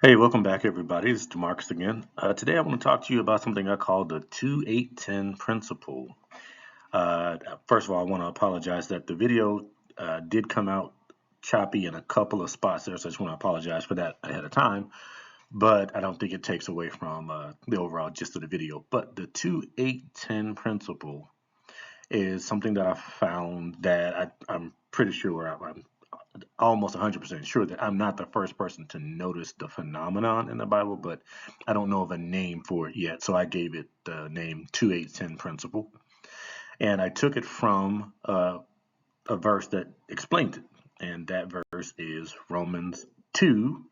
Hey, welcome back, everybody. This is DeMarcus again. Today, I want to talk to you about something I call the 2-8-10 principle. First of all, I want to apologize that the video did come out choppy in a couple of spots there, so I just want to apologize for that ahead of time. But I don't think it takes away from the overall gist of the video. But the 2-8-10 principle is something that I found that I'm pretty sure I'm almost 100% sure that I'm not the first person to notice the phenomenon in the Bible, but I don't know of a name for it yet. So I gave it the name 2-8-10 principle. And I took it from a verse that explained it. And that verse is Romans 2,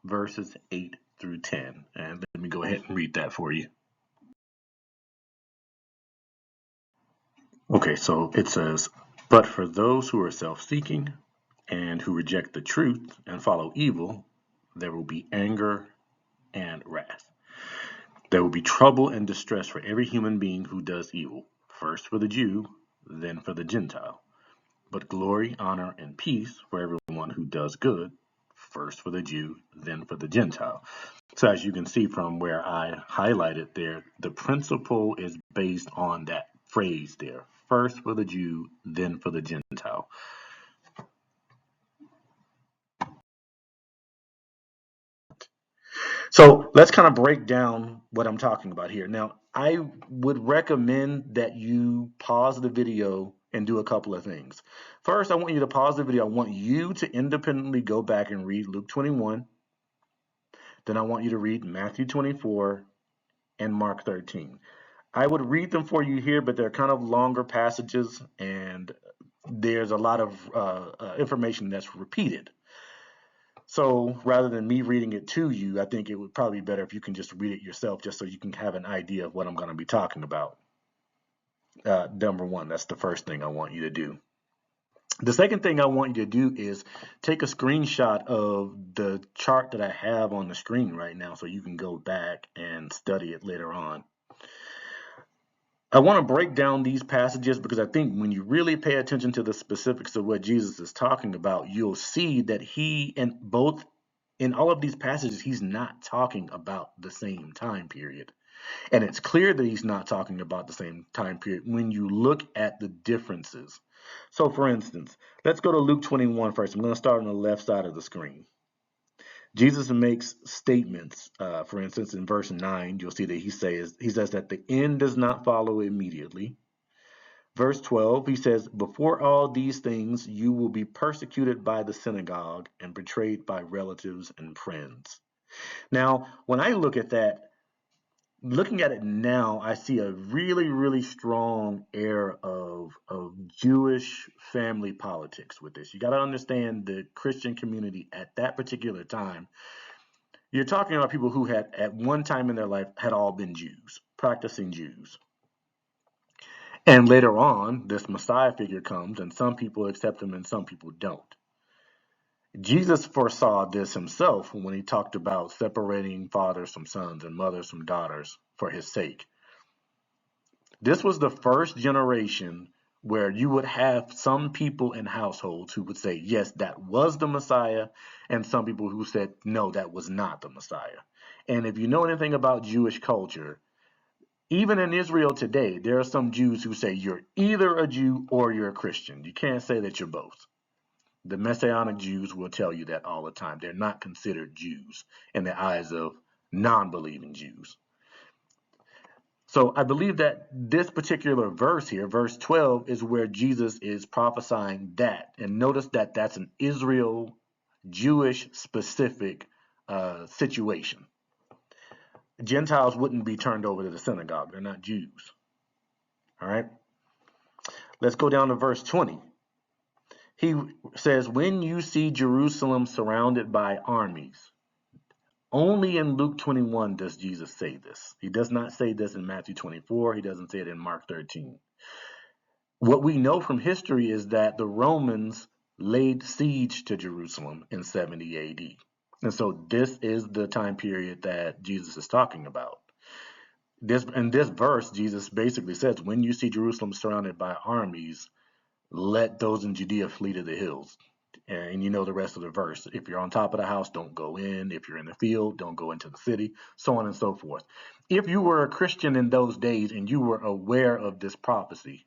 verses 8 through 10. And let me go ahead and read that for you. Okay, so it says, "But for those who are self-seeking and who reject the truth and follow evil, there will be anger and wrath. There will be trouble and distress for every human being who does evil, first for the Jew, then for the Gentile. But glory, honor, and peace for everyone who does good, first for the Jew, then for the Gentile." So as you can see from where I highlighted there, the principle is based on that phrase there, first for the Jew, then for the Gentile. So let's kind of break down what I'm talking about here. Now, I would recommend that you pause the video and do a couple of things. First, I want you to pause the video. I want you to independently go back and read Luke 21. Then I want you to read Matthew 24 and Mark 13. I would read them for you here, but they're kind of longer passages and there's a lot of information that's repeated. So rather than me reading it to you, I think it would probably be better if you can just read it yourself, just so you can have an idea of what I'm going to be talking about. Number one, that's the first thing I want you to do. The second thing I want you to do is take a screenshot of the chart that I have on the screen right now so you can go back and study it later on. I want to break down these passages because I think when you really pay attention to the specifics of what Jesus is talking about, you'll see that in all of these passages, he's not talking about the same time period. And it's clear that he's not talking about the same time period when you look at the differences. So for instance, let's go to Luke 21 first. I'm going to start on the left side of the screen. Jesus makes statements. For instance, in verse 9, you'll see that he says that the end does not follow immediately. Verse 12, he says, "Before all these things, you will be persecuted by the synagogue and betrayed by relatives and friends." Now, when I look at that, looking at it now, I see a really, really strong air of Jewish family politics with this. You got to understand the Christian community at that particular time. You're talking about people who had, at one time in their life, had all been Jews, practicing Jews. And later on, this Messiah figure comes, and some people accept him and some people don't. Jesus foresaw this himself when he talked about separating fathers from sons and mothers from daughters for his sake. This was the first generation where you would have some people in households who would say, yes, that was the Messiah, and some people who said, no, that was not the Messiah. And if you know anything about Jewish culture, even in Israel today, there are some Jews who say you're either a Jew or you're a Christian. You can't say that you're both. The Messianic Jews will tell you that all the time. They're not considered Jews in the eyes of non-believing Jews. So I believe that this particular verse here, verse 12, is where Jesus is prophesying that. And notice that that's an Israel, Jewish specific situation. Gentiles wouldn't be turned over to the synagogue. They're not Jews. All right. Let's go down to verse 20. He says, "When you see Jerusalem surrounded by armies." Only in Luke 21 does Jesus say this. He does not say this in Matthew 24. He doesn't say it in Mark 13. What we know from history is that the Romans laid siege to Jerusalem in 70 AD. And so this is the time period that Jesus is talking about. In this verse, Jesus basically says, when you see Jerusalem surrounded by armies, let those in Judea flee to the hills. And you know the rest of the verse. If you're on top of the house, don't go in. If you're in the field, don't go into the city, so on and so forth. If you were a Christian in those days and you were aware of this prophecy,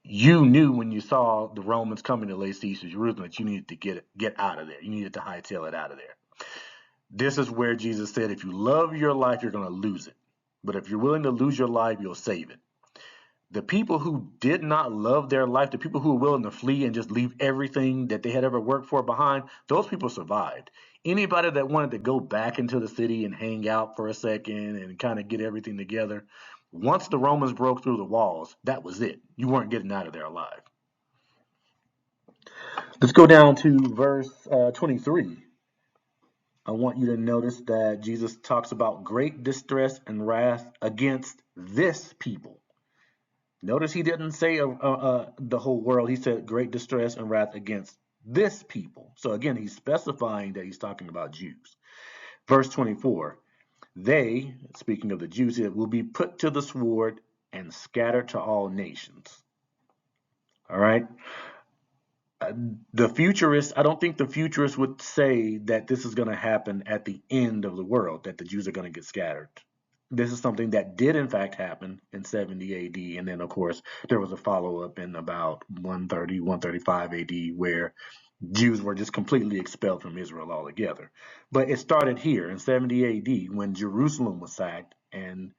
you knew when you saw the Romans coming to lay siege to Jerusalem that you needed to get out of there. You needed to hightail it out of there. This is where Jesus said, if you love your life, you're going to lose it. But if you're willing to lose your life, you'll save it. The people who did not love their life, the people who were willing to flee and just leave everything that they had ever worked for behind, those people survived. Anybody that wanted to go back into the city and hang out for a second and kind of get everything together, once the Romans broke through the walls, that was it. You weren't getting out of there alive. Let's go down to verse 23. I want you to notice that Jesus talks about great distress and wrath against this people. Notice he didn't say the whole world. He said great distress and wrath against this people. So again, he's specifying that he's talking about Jews. Verse 24, they, speaking of the Jews, will be put to the sword and scattered to all nations. All right. The futurists, I don't think the futurists would say that this is going to happen at the end of the world, that the Jews are going to get scattered. This is something that did in fact happen in 70 AD. And then, of course, there was a follow-up in about 130, 135 AD where Jews were just completely expelled from Israel altogether. But it started here in 70 AD when Jerusalem was sacked and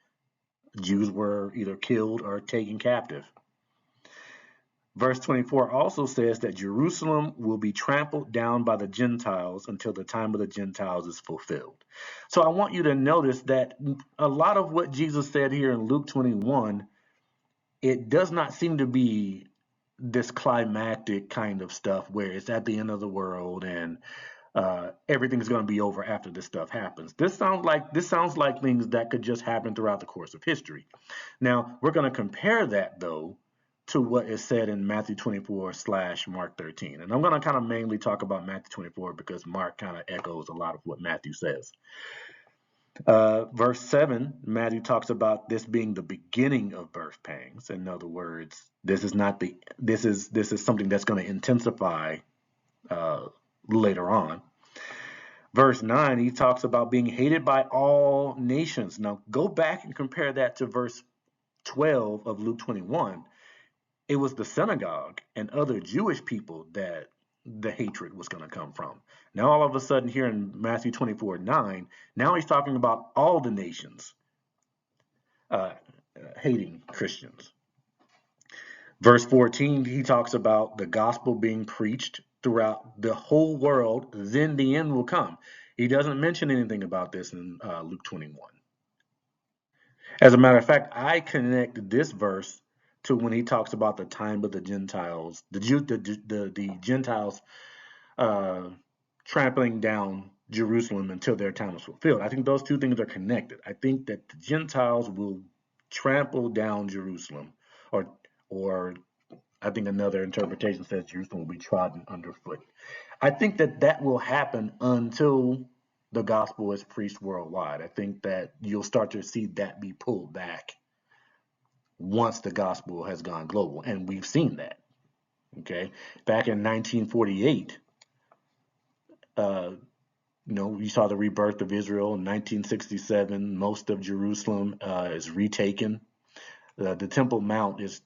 Jews were either killed or taken captive. Verse 24 also says that Jerusalem will be trampled down by the Gentiles until the time of the Gentiles is fulfilled. So I want you to notice that a lot of what Jesus said here in Luke 21, it does not seem to be this climactic kind of stuff where it's at the end of the world and everything's going to be over after this stuff happens. This sounds like things that could just happen throughout the course of history. Now, we're going to compare that, though, to what is said in Matthew 24 / Mark 13. And I'm going to kind of mainly talk about Matthew 24 because Mark kind of echoes a lot of what Matthew says. Verse 7, Matthew talks about this being the beginning of birth pangs. In other words, this is something that's going to intensify later on. Verse 9, he talks about being hated by all nations. Now, go back and compare that to verse 12 of Luke 21. It was the synagogue and other Jewish people that the hatred was going to come from. Now, all of a sudden, here in Matthew 24:9, now he's talking about all the nations hating Christians. Verse 14, he talks about the gospel being preached throughout the whole world, then the end will come. He doesn't mention anything about this in Luke 21. As a matter of fact, I connect this verse to when he talks about the time of the Gentiles, the Gentiles trampling down Jerusalem until their time is fulfilled. I think those two things are connected. I think that the Gentiles will trample down Jerusalem, or I think another interpretation says Jerusalem will be trodden underfoot. I think that will happen until the gospel is preached worldwide. I think that you'll start to see that be pulled back once the gospel has gone global, and we've seen that. Okay, back in 1948, you saw the rebirth of Israel. In 1967, most of Jerusalem is retaken. The Temple Mount is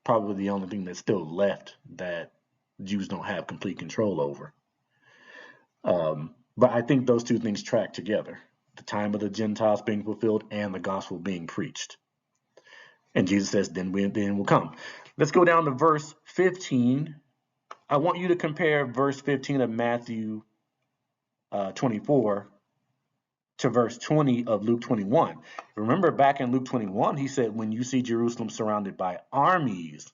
probably the only thing that's still left that Jews don't have complete control over. But I think those two things track together: the time of the Gentiles being fulfilled and the gospel being preached. And Jesus says, then will come. Let's go down to verse 15. I want you to compare verse 15 of Matthew 24 to verse 20 of Luke 21. Remember, back in Luke 21, he said, when you see Jerusalem surrounded by armies,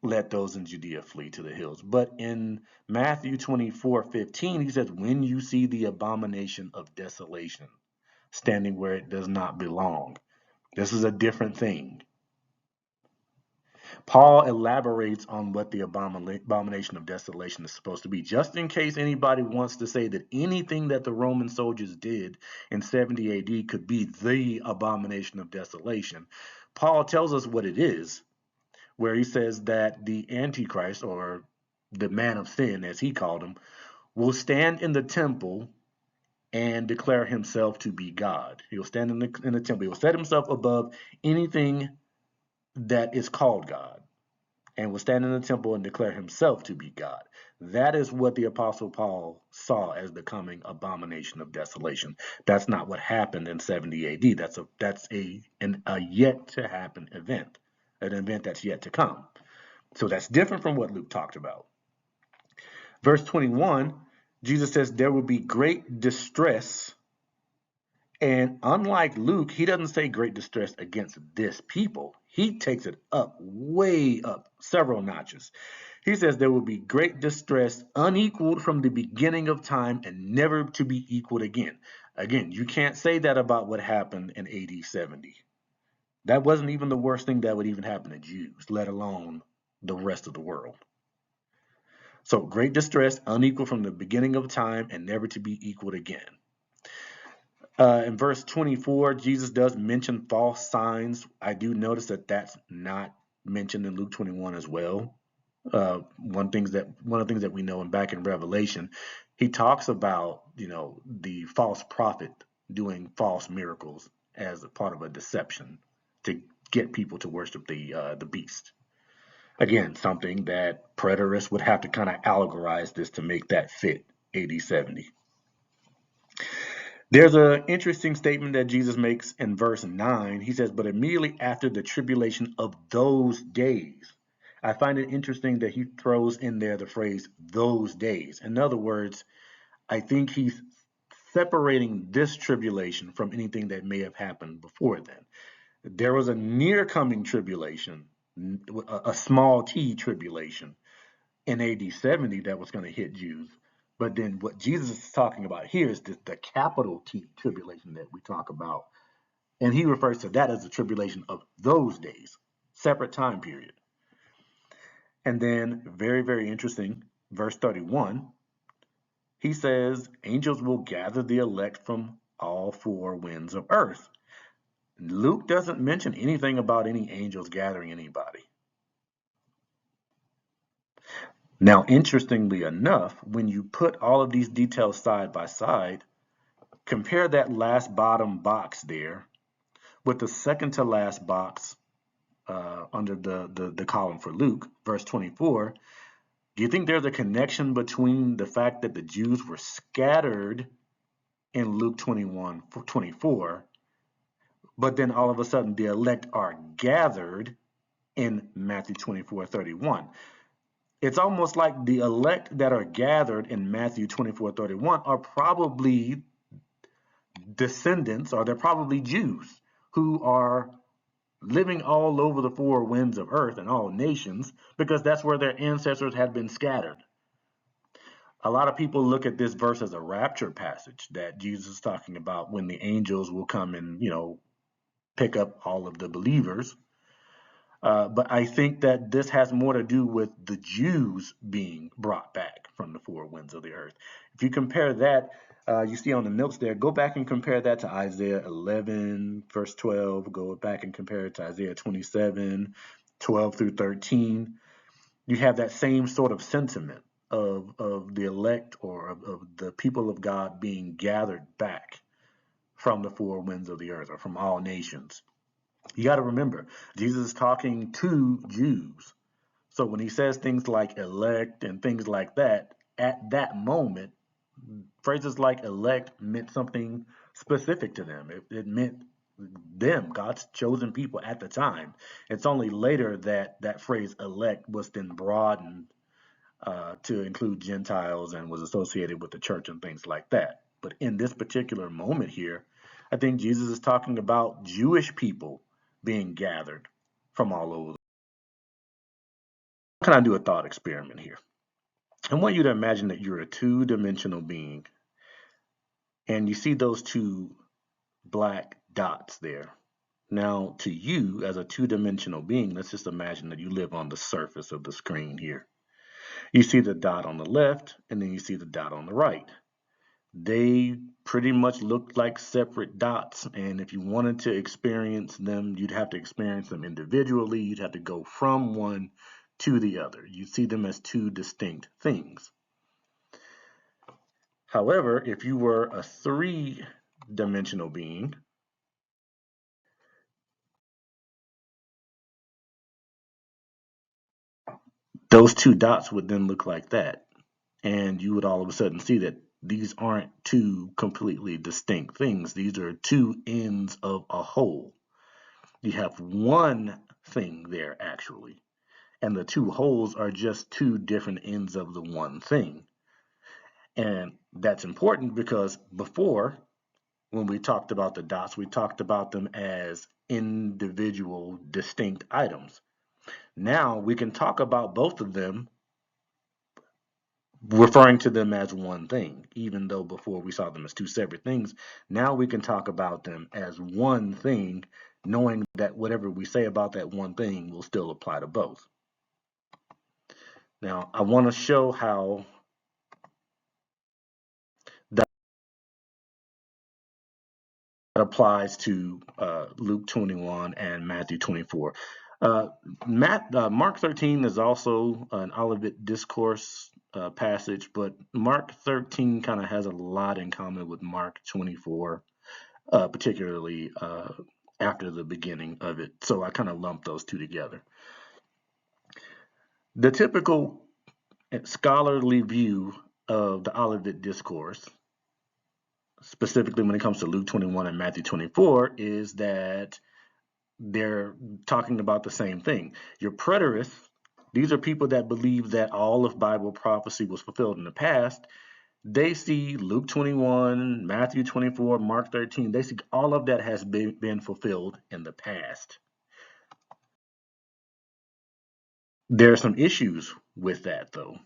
let those in Judea flee to the hills. But in Matthew 24:15, he says, when you see the abomination of desolation standing where it does not belong. This is a different thing. Paul elaborates on what the abomination of desolation is supposed to be, just in case anybody wants to say that anything that the Roman soldiers did in 70 AD could be the abomination of desolation. Paul tells us what it is, where he says that the Antichrist, or the man of sin, as he called him, will stand in the temple and declare himself to be God. He'll stand in the temple. He'll set himself above anything that is called God, and will stand in the temple and declare himself to be God. That is what the Apostle Paul saw as the coming abomination of desolation. That's not what happened in 70 AD. That's a yet to happen event, an event that's yet to come. So that's different from what Luke talked about. Verse 21, Jesus says there will be great distress. And unlike Luke, he doesn't say great distress against this people. He takes it up, way up, several notches. He says there will be great distress, unequaled from the beginning of time and never to be equaled again. Again, you can't say that about what happened in AD 70. That wasn't even the worst thing that would even happen to Jews, let alone the rest of the world. So great distress, unequal from the beginning of time and never to be equaled again. In verse 24, Jesus does mention false signs. I do notice that that's not mentioned in Luke 21 as well. One of the things that we know, and back in Revelation, he talks about the false prophet doing false miracles as a part of a deception to get people to worship the beast. Again, something that preterists would have to kind of allegorize this to make that fit AD 70. There's an interesting statement that Jesus makes in verse 9. He says, but immediately after the tribulation of those days. I find it interesting that he throws in there the phrase those days. In other words, I think he's separating this tribulation from anything that may have happened before then. There was a near coming tribulation, a small t tribulation in AD 70 that was going to hit Jews. But then what Jesus is talking about here is the capital T tribulation that we talk about. And he refers to that as the tribulation of those days, separate time period. And then, very, very interesting, verse 31, he says, angels will gather the elect from all four winds of earth. Luke doesn't mention anything about any angels gathering anybody. Now, interestingly enough, when you put all of these details side by side, compare that last bottom box there with the second to last box under the column for Luke, verse 24. Do you think there's a connection between the fact that the Jews were scattered in Luke 21:24, but then all of a sudden the elect are gathered in Matthew 24:31? It's almost like the elect that are gathered in Matthew 24:31 are probably descendants, or they're probably Jews who are living all over the four winds of earth and all nations, because that's where their ancestors had been scattered. A lot of people look at this verse as a rapture passage that Jesus is talking about, when the angels will come and pick up all of the believers. But I think that this has more to do with the Jews being brought back from the four winds of the earth. If you compare that, you see on the notes there, go back and compare that to Isaiah 11, verse 12. Go back and compare it to Isaiah 27, 12 through 13. You have that same sort of sentiment of the elect, or of the people of God being gathered back from the four winds of the earth, or from all nations. You got to remember, Jesus is talking to Jews. So when he says things like elect and things like that, at that moment, phrases like elect meant something specific to them. It meant them, God's chosen people at the time. It's only later that that phrase elect was then broadened to include Gentiles and was associated with the church and things like that. But in this particular moment here, I think Jesus is talking about Jewish people being gathered from all over. Can I do a thought experiment here? I want you to imagine that you're a two-dimensional being, and you see those two black dots there. Now, to you, as a two-dimensional being, let's just imagine that you live on the surface of the screen here. You see the dot on the left, and then you see the dot on the right. They pretty much look like separate dots, and if you wanted to experience them, you'd have to experience them individually. You'd have to go from one to the other. You see them as two distinct things. However, if you were a three-dimensional being, those two dots would then look like that. And you would all of a sudden see that these aren't two completely distinct things. These are two ends of a whole. You have one thing there, actually. And the two wholes are just two different ends of the one thing. And that's important because before, when we talked about the dots, we talked about them as individual, distinct items. Now we can talk about both of them referring to them as one thing, even though before we saw them as two separate things. Now we can talk about them as one thing, knowing that whatever we say about that one thing will still apply to both. Now, I want to show how that applies to Luke 21 and Matthew 24. Mark 13 is also an Olivet Discourse passage, but Mark 13 kind of has a lot in common with Mark 24, particularly after the beginning of it. So I kind of lumped those two together. The typical scholarly view of the Olivet Discourse, specifically when it comes to Luke 21 and Matthew 24, is that they're talking about the same thing. Your preterists, these are people that believe that all of Bible prophecy was fulfilled in the past. They see Luke 21, Matthew 24, Mark 13. They see all of that has been fulfilled in the past. There are some issues with that, though.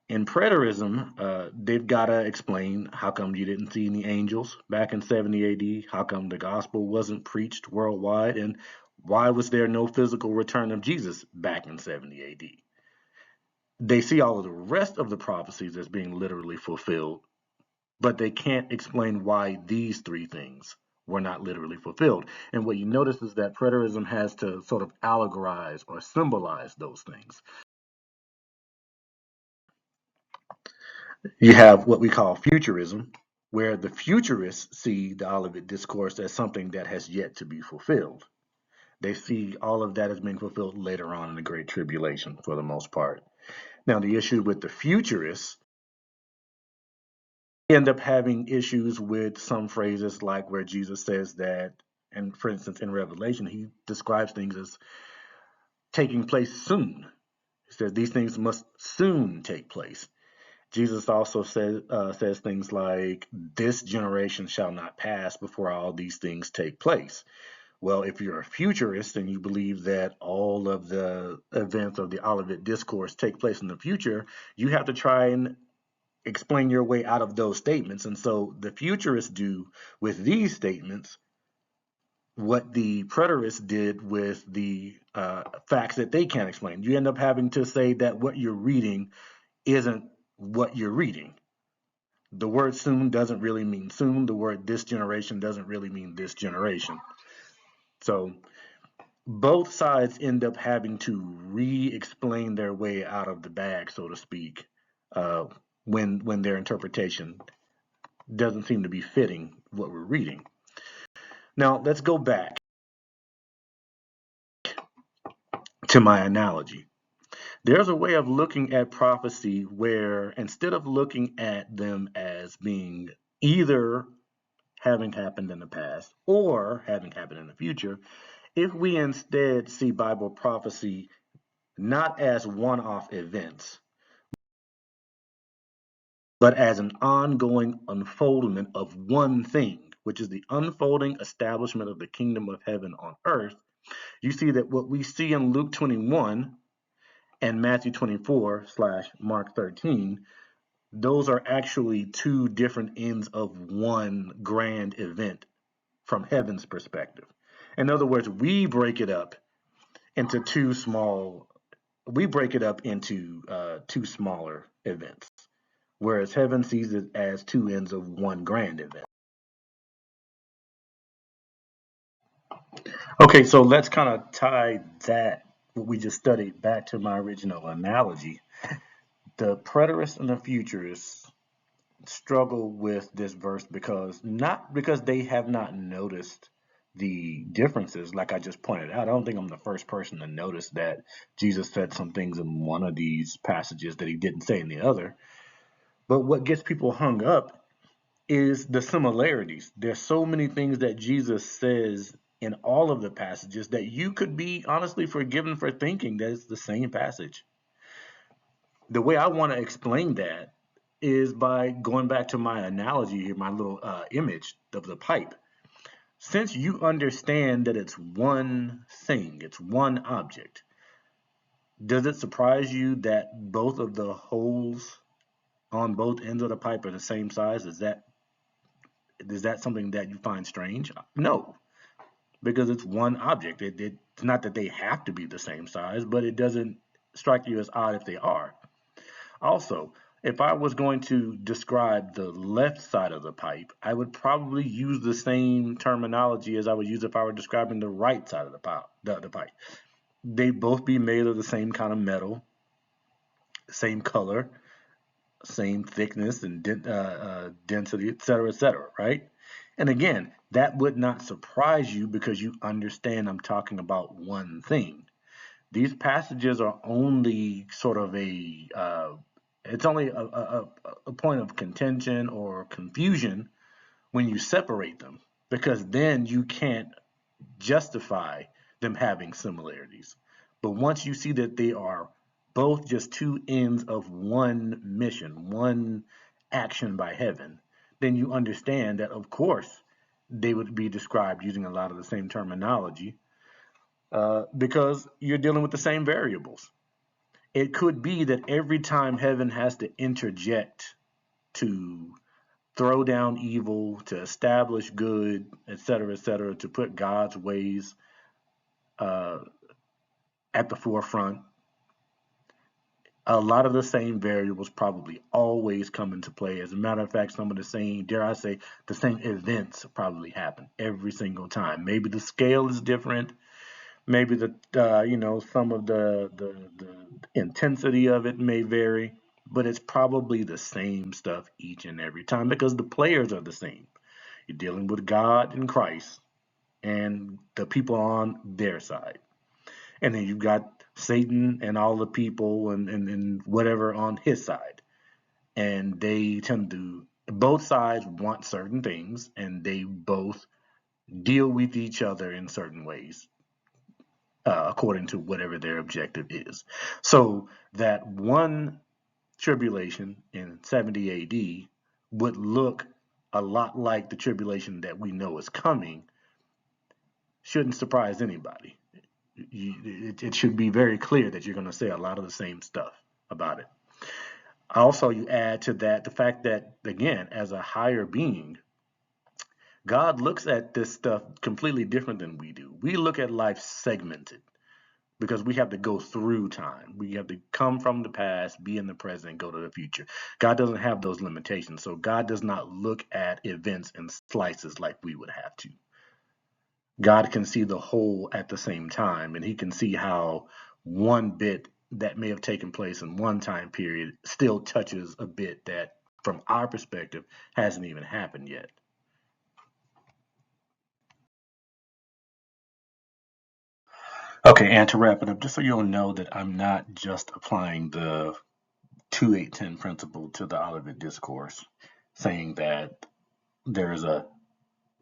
In preterism, they've got to explain how come you didn't see any angels back in 70 AD, how come the gospel wasn't preached worldwide, and why was there no physical return of Jesus back in 70 AD. They see all of the rest of the prophecies as being literally fulfilled, but they can't explain why these three things were not literally fulfilled. And what you notice is that preterism has to sort of allegorize or symbolize those things. You have what we call futurism, where the futurists see the Olivet Discourse as something that has yet to be fulfilled. They see all of that as being fulfilled later on in the Great Tribulation, for the most part. Now, the issue with the futurists end up having issues with some phrases like where Jesus says that, and for instance, in Revelation, he describes things as taking place soon. He says these things must soon take place. Jesus also says things like, this generation shall not pass before all these things take place. Well, if you're a futurist and you believe that all of the events of the Olivet Discourse take place in the future, you have to try and explain your way out of those statements. And so the futurists do with these statements what the preterists did with the facts that they can't explain. You end up having to say that what you're reading isn't what you're reading. The word soon doesn't really mean soon. The word this generation doesn't really mean this generation. So both sides end up having to re-explain their way out of the bag, so to speak, when their interpretation doesn't seem to be fitting what we're reading. Now, let's go back to my analogy. There's a way of looking at prophecy where instead of looking at them as being either having happened in the past or having happened in the future, if we instead see Bible prophecy not as one-off events, but as an ongoing unfoldment of one thing, which is the unfolding establishment of the kingdom of heaven on earth, you see that what we see in Luke 21 and Matthew 24/Mark 13, those are actually two different ends of one grand event from heaven's perspective. In other words, we break it up into two smaller events, whereas heaven sees it as two ends of one grand event. Okay, so let's kind of tie that what we just studied back to my original analogy, the preterists and the futurists struggle with this verse not because they have not noticed the differences, like I just pointed out. I don't think I'm the first person to notice that Jesus said some things in one of these passages that he didn't say in the other. But what gets people hung up is the similarities. There's so many things that Jesus says in all of the passages that you could be honestly forgiven for thinking that it's the same passage. The way I want to explain that is by going back to my analogy here, my little image of the pipe. Since you understand that it's one thing, it's one object, does it surprise you that both of the holes on both ends of the pipe are the same size? Is that something that you find strange? No, because it's one object. It's not that they have to be the same size, but it doesn't strike you as odd if they are. Also, if I was going to describe the left side of the pipe, I would probably use the same terminology as I would use if I were describing the right side of the pipe. The pipe. They both be made of the same kind of metal, same color, same thickness and density, et cetera, right? And again, that would not surprise you because you understand I'm talking about one thing. These passages are only sort of it's only a point of contention or confusion when you separate them, because then you can't justify them having similarities. But once you see that they are both just two ends of one mission, one action by heaven, then you understand that, of course, they would be described using a lot of the same terminology because you're dealing with the same variables. It could be that every time heaven has to interject to throw down evil, to establish good, et cetera, to put God's ways uh, at the forefront, a lot of the same variables probably always come into play. As a matter of fact, some of the same, dare I say, the same events probably happen every single time. Maybe the scale is different. Maybe some of the intensity of it may vary, but it's probably the same stuff each and every time because the players are the same. You're dealing with God and Christ and the people on their side. And then you've got Satan and all the people and whatever on his side. And they tend to, both sides want certain things and they both deal with each other in certain ways. According to whatever their objective is. So that one tribulation in 70 AD would look a lot like the tribulation that we know is coming shouldn't surprise anybody. It should be very clear that you're going to say a lot of the same stuff about it. Also, you add to that the fact that, again, as a higher being, God looks at this stuff completely different than we do. We look at life segmented because we have to go through time. We have to come from the past, be in the present, go to the future. God doesn't have those limitations. So God does not look at events in slices like we would have to. God can see the whole at the same time, and he can see how one bit that may have taken place in one time period still touches a bit that, from our perspective, hasn't even happened yet. Okay, and to wrap it up, just so you'll know that I'm not just applying the 2-8-10 principle to the Olivet Discourse, saying that there is a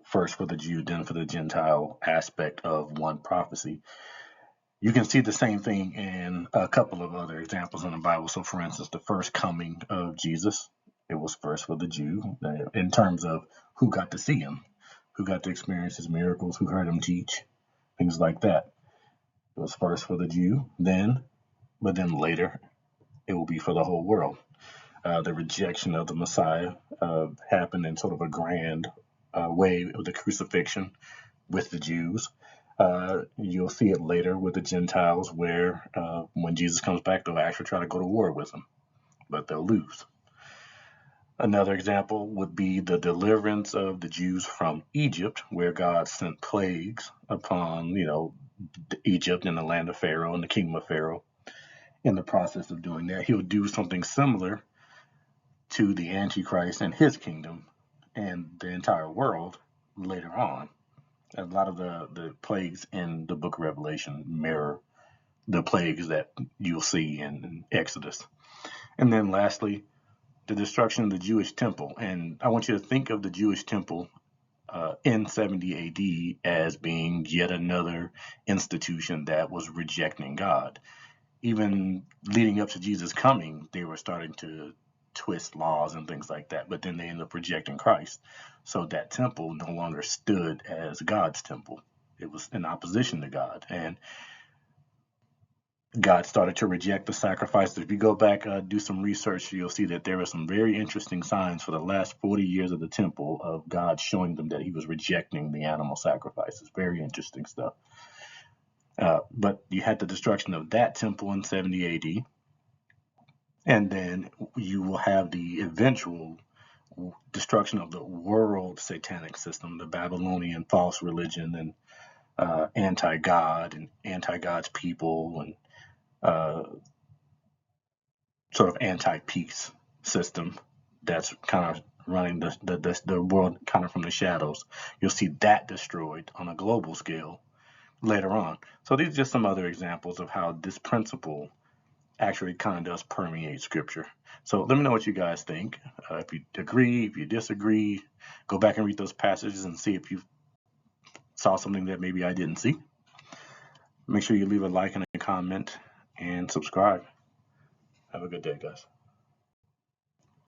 first for the Jew, then for the Gentile aspect of one prophecy. You can see the same thing in a couple of other examples in the Bible. So, for instance, the first coming of Jesus, it was first for the Jew in terms of who got to see him, who got to experience his miracles, who heard him teach, things like that. It was first for the Jew, but then later it will be for the whole world. The rejection of the Messiah happened in sort of a grand way with the crucifixion with the Jews. You'll see it later with the Gentiles, where when Jesus comes back, they'll actually try to go to war with him, but they'll lose. Another example would be the deliverance of the Jews from Egypt, where God sent plagues upon, Egypt and the land of Pharaoh and the kingdom of Pharaoh. In the process of doing that, he'll do something similar to the Antichrist and his kingdom and the entire world later on. A lot of the plagues in the book of Revelation mirror the plagues that you'll see in Exodus. And then lastly, the destruction of the Jewish temple. And I want you to think of the Jewish temple in 70 AD as being yet another institution that was rejecting God. Even leading up to Jesus coming, they were starting to twist laws and things like that, but then they ended up rejecting Christ. So that temple no longer stood as God's temple. It was in opposition to God, and God started to reject the sacrifices. If you go back, do some research, you'll see that there were some very interesting signs for the last 40 years of the temple of God showing them that he was rejecting the animal sacrifices. Very interesting stuff. But you had the destruction of that temple in 70 AD. And then you will have the eventual destruction of the world satanic system, the Babylonian false religion and anti-God and anti-God's people and sort of anti-peace system that's kind of running the world kind of from the shadows. You'll see that destroyed on a global scale later on. So these are just some other examples of how this principle actually kind of does permeate scripture. So let me know what you guys think. If you agree, if you disagree, go back and read those passages and see if you saw something that maybe I didn't see. Make sure you leave a like and a comment and subscribe. Have a good day, guys.